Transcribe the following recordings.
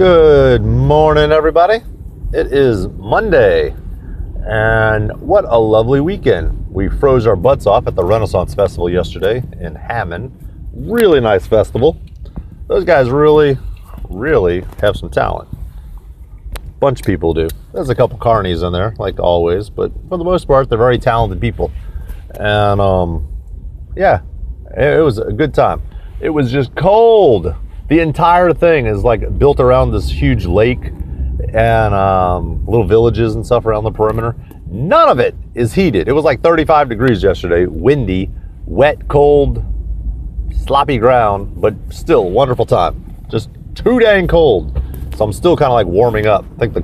Good morning, everybody. It is Monday, and what a lovely weekend. We froze our butts off at the Renaissance Festival yesterday in Hammond. Really nice festival. Those guys really have some talent. Bunch of people do. There's a couple carnies in there, like always, but for the most part, they're very talented people. And yeah, it was a good time. It was just cold. The entire thing is like built around this huge lake and little villages and stuff around the perimeter. None of it is heated. It was like 35 degrees yesterday, windy, wet, cold, sloppy ground, but still wonderful time. Just too dang cold. So I'm still kind of like warming up. I think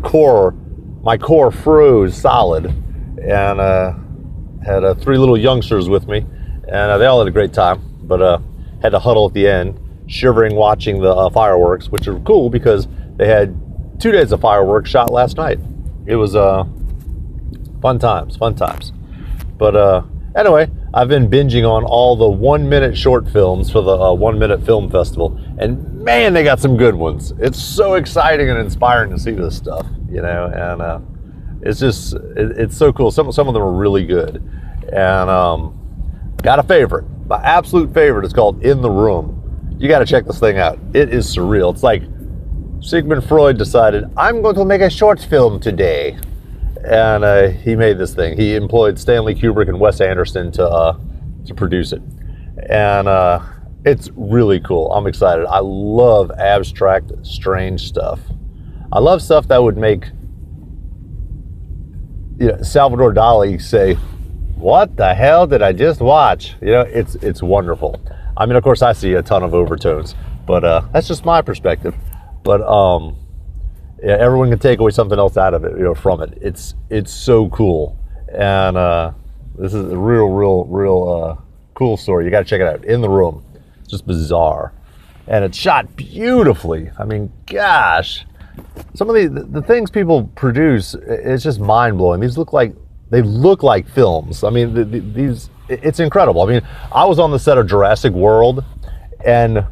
my core froze solid, and had 3 little youngsters with me, and they all had a great time, but had to huddle at the end, shivering watching the fireworks, which are cool because they had 2 days of fireworks shot last night. It was fun times. But anyway, I've been binging on all the 1-minute short films for the 1-minute film festival, and man, they got some good ones. It's so exciting and inspiring to see this stuff, you know, and it's so cool. Some of them are really good, and got a favorite. My absolute favorite is called In the Room. You got to check this thing out. It is surreal. It's like Sigmund Freud decided, I'm going to make a short film today. And he made this thing. He employed Stanley Kubrick and Wes Anderson to produce it. And it's really cool. I'm excited. I love abstract, strange stuff. I love stuff that would make Salvador Dali say, what the hell did I just watch? You know, it's wonderful. I mean, of course, I see a ton of overtones, but that's just my perspective. But yeah, everyone can take away something else out of it, from it. It's so cool, and this is a real cool story. You got to check it out. In the Room, it's just bizarre, and it's shot beautifully. I mean, gosh, some of the things people produce, it's just mind blowing. These look like films. I mean, it's incredible. I mean, I was on the set of Jurassic World, and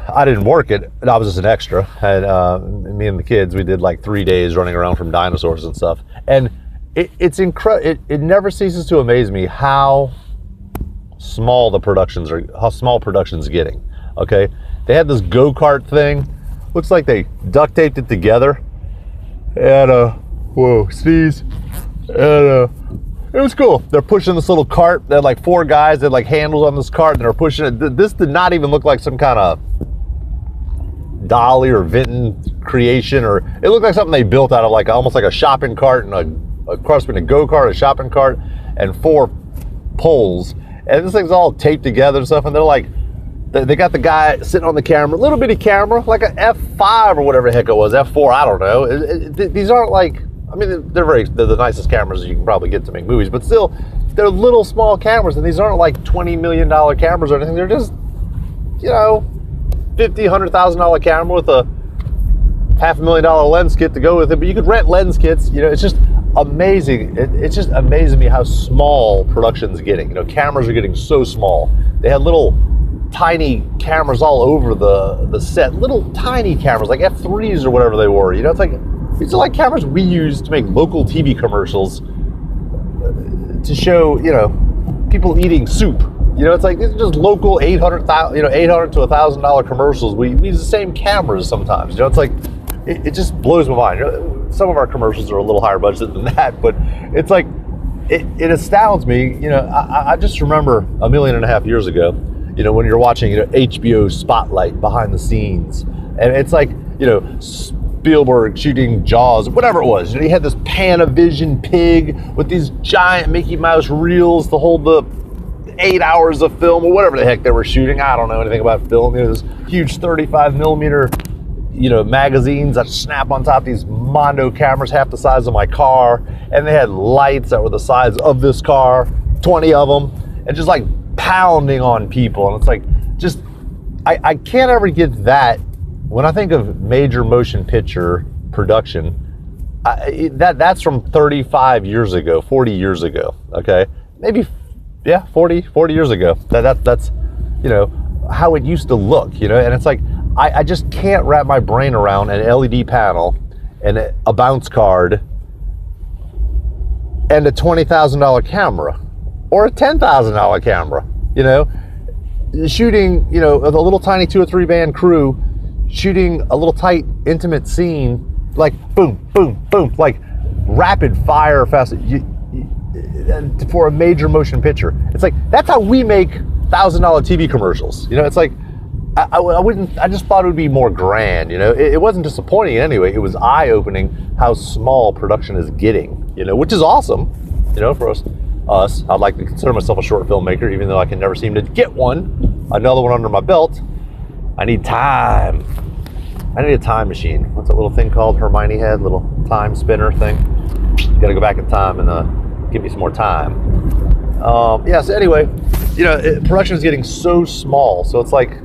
I didn't work it. I was just an extra. And me and the kids, we did like 3 days running around from dinosaurs and stuff. And it's incredible. It never ceases to amaze me how small production's getting. Okay, they had this go-kart thing. Looks like they duct taped it together. And whoa, sneeze. And it was cool. They're pushing this little cart. They had like 4 guys that had like handles on this cart, and they're pushing it. This did not even look like some kind of Dolly or Vinton creation, or it looked like something they built out of like almost like a shopping cart and a cross between a go-kart, a shopping cart, and 4 poles. And this thing's all taped together and stuff. And they're like, they got the guy sitting on the camera, little bitty camera, like a F5 or whatever the heck it was, F4, I don't know. These aren't like, I mean, they're the nicest cameras you can probably get to make movies, but still, they're little small cameras, and these aren't like $20 million cameras or anything. They're just, $50,000, $100,000 camera with a $500,000 lens kit to go with it. But you could rent lens kits. It's just amazing. It's just amazing to me how small production's getting. Cameras are getting so small. They had little tiny cameras all over the set, little tiny cameras like F3s or whatever they were. It's like, these are like cameras we use to make local TV commercials to show, people eating soup. It's like, these are just local $800 to $1,000 commercials. We use the same cameras sometimes. It's like, it just blows my mind. Some of our commercials are a little higher budget than that, but it's like, it astounds me. I just remember 1.5 million years ago, when you're watching, HBO Spotlight behind the scenes, and it's like, Spielberg shooting Jaws, whatever it was. He had this Panavision pig with these giant Mickey Mouse reels to hold the 8 hours of film or whatever the heck they were shooting. I don't know anything about film. This huge 35 millimeter, magazines that snap on top of these Mondo cameras half the size of my car, and they had lights that were the size of this car, 20 of them, and just like pounding on people. And it's like, just I can't ever get that. When I think of major motion picture production, that's from 35 years ago, 40 years ago, okay? Maybe, yeah, 40 years ago. That's, how it used to look, and it's like, I just can't wrap my brain around an LED panel and a bounce card and a $20,000 camera or a $10,000 camera, you know, shooting, you know, a little tiny 2 or 3 man crew shooting a little tight, intimate scene, like boom, boom, boom, like rapid fire fast for a major motion picture. It's like, that's how we make $1,000 TV commercials. You know, it's like, I just thought it would be more grand, you know. It wasn't disappointing anyway. It was eye-opening how small production is getting, you know, which is awesome, you know, for us. I'd like to consider myself a short filmmaker, even though I can never seem to get one. Another one under my belt. I need time. I need a time machine. What's that little thing called? Hermione had, little time spinner thing. Gotta go back in time and give me some more time. Yeah, so anyway, you know, production is getting so small, so it's like,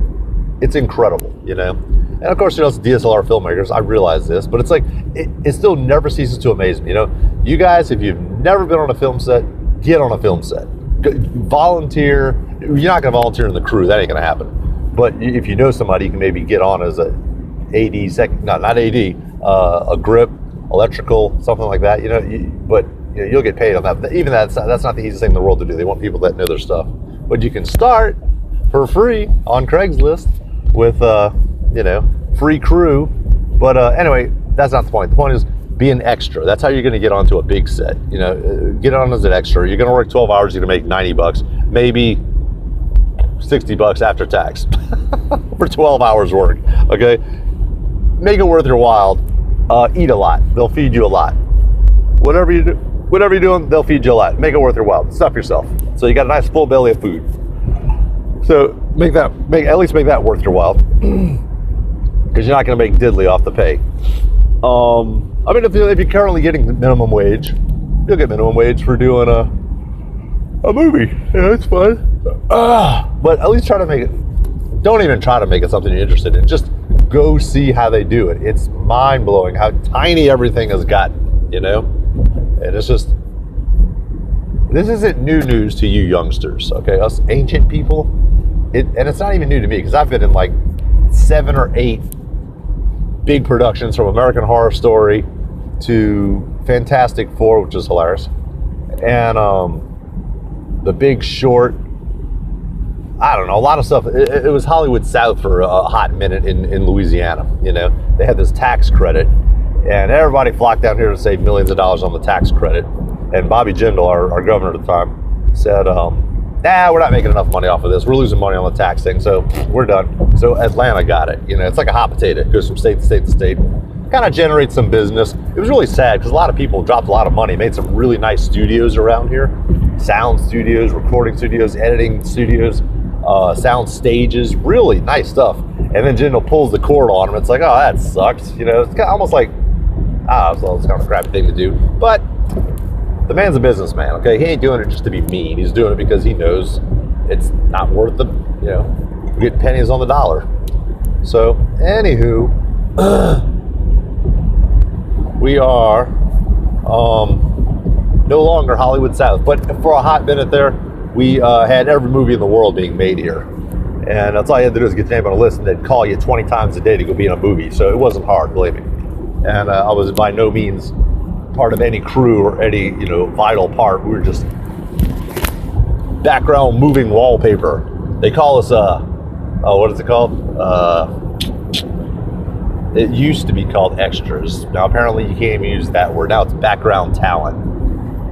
it's incredible, you know? And of course, you know, it's DSLR filmmakers, I realize this, but it's like, it still never ceases to amaze me, you know? You guys, if you've never been on a film set, get on a film set. Volunteer. You're not gonna volunteer in the crew, that ain't gonna happen. But if you know somebody, you can maybe get on as a AD, not AD, a grip, electrical, something like that, you know? But you know, you'll get paid on that. Even that's not the easiest thing in the world to do. They want people that know their stuff. But you can start for free on Craigslist with, you know, free crew. But anyway, that's not the point. The point is be an extra. That's how you're going to get onto a big set. You know, get on as an extra. You're going to work 12 hours. You're going to make $90, maybe $60 after tax for 12 hours work. Okay, make it worth your while. Eat a lot. They'll feed you a lot. Whatever you're doing, they'll feed you a lot. Make it worth your while. Stuff yourself. So you got a nice full belly of food. So at least make that worth your while, because you're not going to make diddly off the pay. I mean, if you're currently getting the minimum wage, you'll get minimum wage for doing a movie. Yeah, it's fun. But at least try to make it. Don't even try to make it something you're interested in. Just go see how they do it. It's mind blowing how tiny everything has gotten. You know, and it's just. This isn't new news to you youngsters, okay? Us ancient people, and it's not even new to me, because I've been in like 7 or 8 big productions, from American Horror Story to Fantastic Four, which is hilarious, and The Big Short. I don't know, a lot of stuff. It was Hollywood South for a hot minute in Louisiana, you know? They had this tax credit, and everybody flocked down here to save millions of dollars on the tax credit. And Bobby Jindal, our governor at the time, said, we're not making enough money off of this. We're losing money on the tax thing, so we're done. So Atlanta got it. You know, it's like a hot potato. It goes from state to state to state. Kind of generates some business. It was really sad, because a lot of people dropped a lot of money, made some really nice studios around here. Sound studios, recording studios, editing studios, sound stages, really nice stuff. And then Jindal pulls the cord on them. It's like, oh, that sucks. You know, it's kind of almost like, so it's kind of a crappy thing to do. But the man's a businessman, okay? He ain't doing it just to be mean. He's doing it because he knows it's not worth the, you know, get pennies on the dollar. So, anywho, we are no longer Hollywood South. But for a hot minute there, we had every movie in the world being made here. And that's all you had to do is get your name on a list, and they'd call you 20 times a day to go be in a movie. So it wasn't hard, believe me. And I was by no means part of any crew or any, you know, vital part. We were just background moving wallpaper. They call us what is it called? It used to be called extras. Now apparently you can't even use that word. Now it's background talent.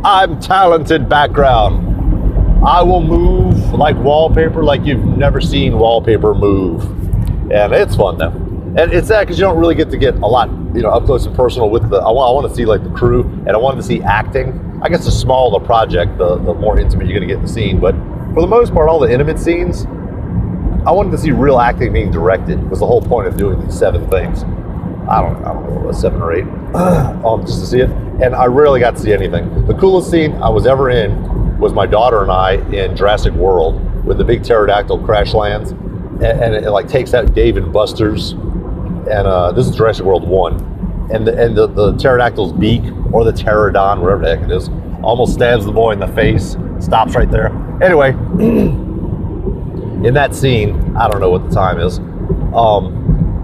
I'm talented background. I will move like wallpaper, like you've never seen wallpaper move. And it's fun though. And it's sad because you don't really get a lot, you know, up close and personal with I want to see like the crew, and I wanted to see acting. I guess the smaller the project, the more intimate you're going to get in the scene. But for the most part, all the intimate scenes, I wanted to see real acting being directed. Was the whole point of doing these 7 things. I don't know what it was, 7 or 8, just to see it. And I rarely got to see anything. The coolest scene I was ever in was my daughter and I in Jurassic World, when the big pterodactyl crash lands, and it like takes out Dave and Buster's. And this is Jurassic World 1. And the pterodactyl's beak, or the pterodon, whatever the heck it is, almost stabs the boy in the face, stops right there. Anyway, in that scene, I don't know what the time is,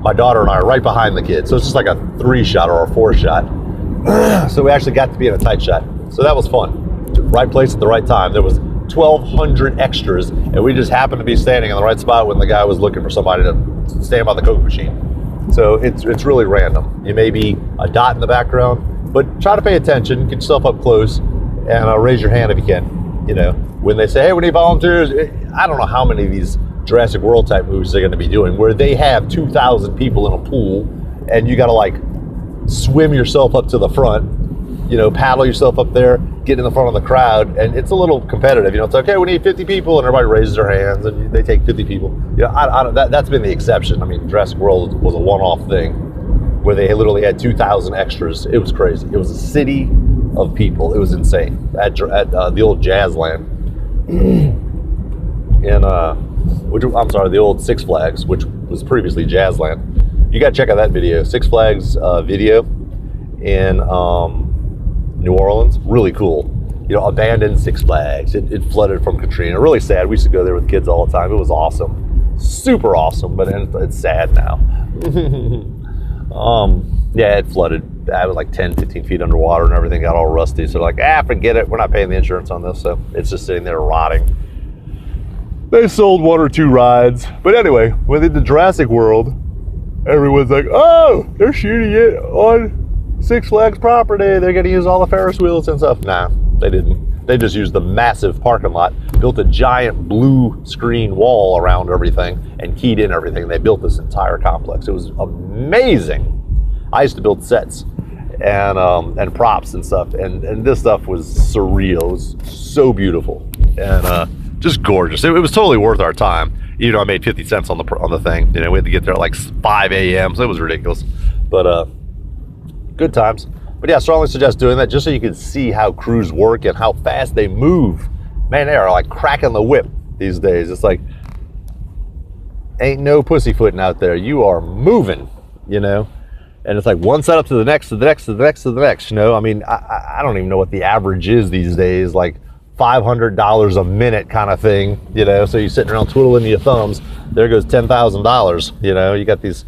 my daughter and I are right behind the kids. So it's just like a 3-shot or a 4-shot. So we actually got to be in a tight shot. So that was fun. Right place at the right time. There was 1,200 extras, and we just happened to be standing in the right spot when the guy was looking for somebody to stand by the Coke machine. So it's really random. You may be a dot in the background, but try to pay attention, get yourself up close, and raise your hand if you can. You know, when they say, hey, we need volunteers, I don't know how many of these Jurassic World type movies they're going to be doing where they have 2,000 people in a pool and you got to like swim yourself up to the front, you know, paddle yourself up there, get in the front of the crowd, and it's a little competitive. You know, it's okay, we need 50 people, and everybody raises their hands and they take 50 people. You know, that's been the exception. I mean, Jurassic World was a one-off thing where they literally had 2,000 extras. It was crazy. It was a city of people. It was insane at the old Jazzland the old Six Flags, which was previously Jazzland. You got to check out that video, Six Flags video in New Orleans. Really cool. You know, abandoned Six Flags. It flooded from Katrina. Really sad. We used to go there with kids all the time. It was awesome, super awesome. But it's sad now. Yeah, it flooded. I was like 10, 15 feet underwater and everything got all rusty. So like, forget it. We're not paying the insurance on this. So it's just sitting there rotting. They sold 1 or 2 rides. But anyway, within the Jurassic World, everyone's like, oh, they're shooting it on Six Flags property. They're going to use all the Ferris wheels and stuff. Nah, they didn't. They just used the massive parking lot, built a giant blue screen wall around everything, and keyed in everything. They built this entire complex. It was amazing. I used to build sets and props and stuff, and this stuff was surreal. It was so beautiful and just gorgeous. It was totally worth our time. You know, I made 50 cents on the thing. You know, we had to get there at like 5 a.m. So it was ridiculous, but good times. But yeah, I strongly suggest doing that just so you can see how crews work and how fast they move. Man, they are like cracking the whip these days. It's like ain't no pussyfooting out there. You are moving, you know. And it's like one setup to the next, to the next, to the next, to the next, you know? I mean, I don't even know what the average is these days, like $500 a minute kind of thing, you know? So you're sitting around twiddling your thumbs, there goes $10,000, you know? You got these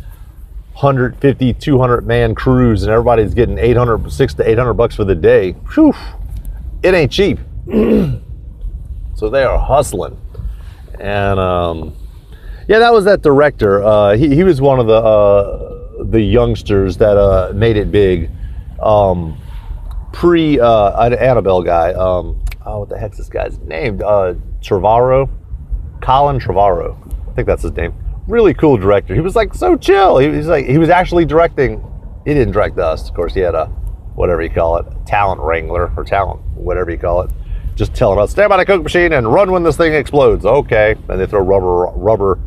150, 200 man crews and everybody's getting $600 to $800 for the day. Whew, it ain't cheap. So they are hustling. And yeah, that was that director. He was one of the youngsters that made it big, pre Annabelle guy. What the heck's this guy's name? Colin Trevorrow. I think that's his name. Really cool director. He was like so chill. He was actually directing. He didn't direct us, of course. He had a whatever you call it, talent wrangler or talent whatever you call it, just telling us stand by the Coke machine and run when this thing explodes. Okay, and they throw rubber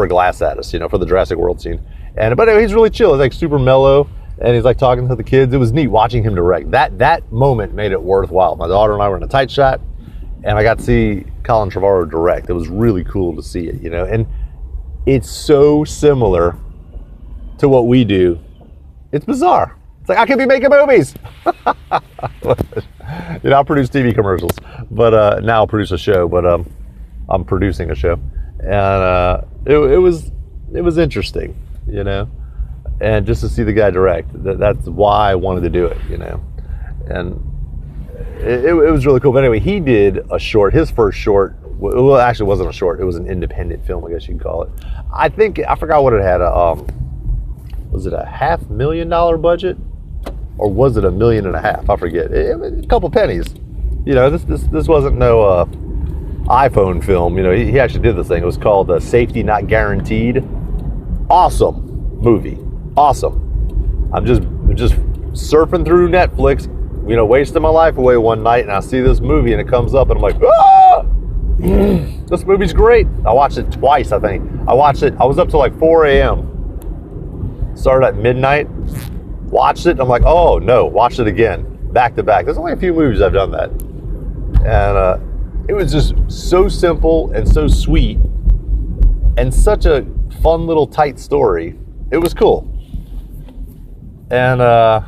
glass at us, you know, for the Jurassic World scene. But anyway, he's really chill. He's like super mellow, and he's like talking to the kids. It was neat watching him direct. That moment made it worthwhile. My daughter and I were in a tight shot, and I got to see Colin Trevorrow direct. It was really cool to see it, you know. And it's so similar to what we do. It's bizarre. It's like I could be making movies. You know, I'll produce TV commercials, but now I'll produce a show. But I'm producing a show. And it was interesting, you know, and just to see the guy direct, that's why I wanted to do it, you know, and it was really cool. But anyway, he did a short, his first short, well, it actually wasn't a short, it was an independent film, I guess you could call it. I forgot what it had, was it a $500,000 budget, or was it $1.5 million? I forget, a couple pennies, you know, this wasn't no, iPhone film, you know, he actually did this thing. It was called Safety Not Guaranteed. Awesome movie, awesome. I'm just surfing through Netflix, you know, wasting my life away one night, and I see this movie, and it comes up, and I'm like, ah! This movie's great. I watched it twice, I think. I was up till like 4 a.m. Started at midnight, watched it, and I'm like, oh no, watched it again, back to back. There's only a few movies I've done that. And it was just so simple and so sweet and such a fun little tight story. It was cool. And a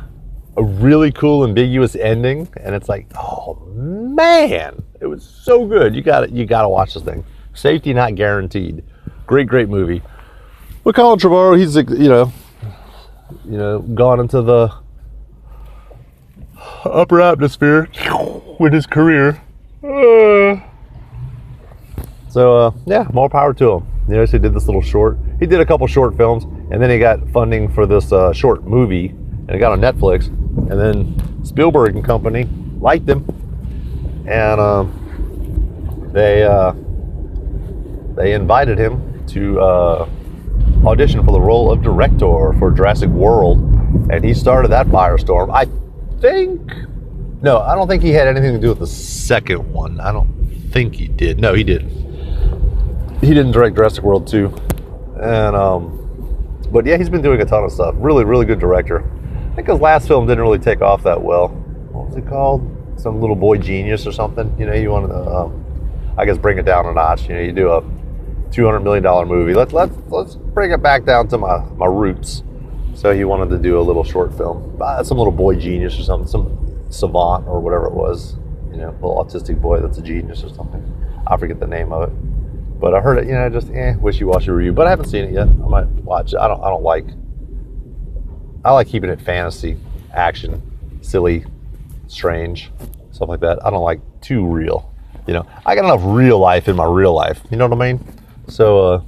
really cool ambiguous ending. And it's like, oh man, it was so good. You gotta watch this thing. Safety Not Guaranteed. Great movie. But Colin Trevorrow, he's, gone into the upper atmosphere with his career. So yeah, more power to him. So he did this little short. He did a couple short films, and then he got funding for this short movie, and it got on Netflix. And then Spielberg and company liked him, and they invited him to audition for the role of director for Jurassic World, and he started that firestorm. I don't think he had anything to do with the second one. I don't think he did. No, he did. He didn't direct Jurassic World 2. And but yeah, he's been doing a ton of stuff. Really, really good director. I think his last film didn't really take off that well. What was it called? Some Little Boy Genius or something. You wanted to, I guess, bring it down a notch. You do a $200 million movie. Let's bring it back down to my roots. So he wanted to do a little short film, some little boy genius or something, some savant or whatever it was, little autistic boy that's a genius or something. I forget the name of it, but I heard it, just wishy-washy review. But I haven't seen it yet. I might watch it. I like keeping it fantasy, action, silly, strange, stuff like that. I don't like too real. I got enough real life in my real life. You know what I mean? So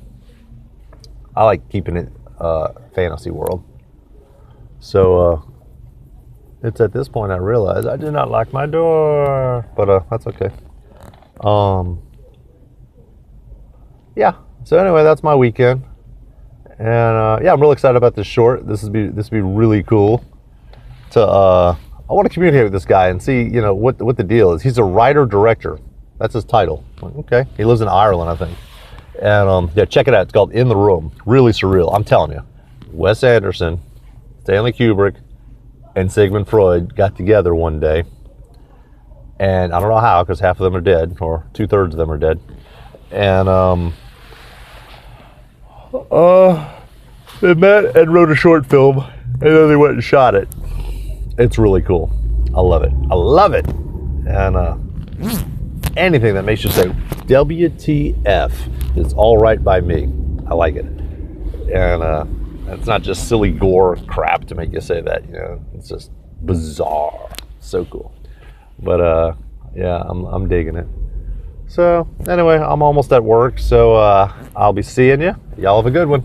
I like keeping it fantasy world. So it's at this point I realize I did not lock my door, but that's okay. Yeah. So anyway, that's my weekend, and yeah, I'm really excited about this short. This would be really cool to. I want to communicate with this guy and see what the deal is. He's a writer director. That's his title. Okay. He lives in Ireland, I think. And yeah, check it out. It's called In the Room. Really surreal. I'm telling you. Wes Anderson, Stanley Kubrick, and Sigmund Freud got together one day. And I don't know how, because half of them are dead, or 2/3 of them are dead. And they met and wrote a short film, and then they went and shot it. It's really cool. I love it. I love it. And anything that makes you say WTF is all right by me. I like it. And it's not just silly gore crap to make you say that. It's just bizarre. So cool. But yeah, I'm digging it. So anyway, I'm almost at work, so I'll be seeing you. Y'all have a good one.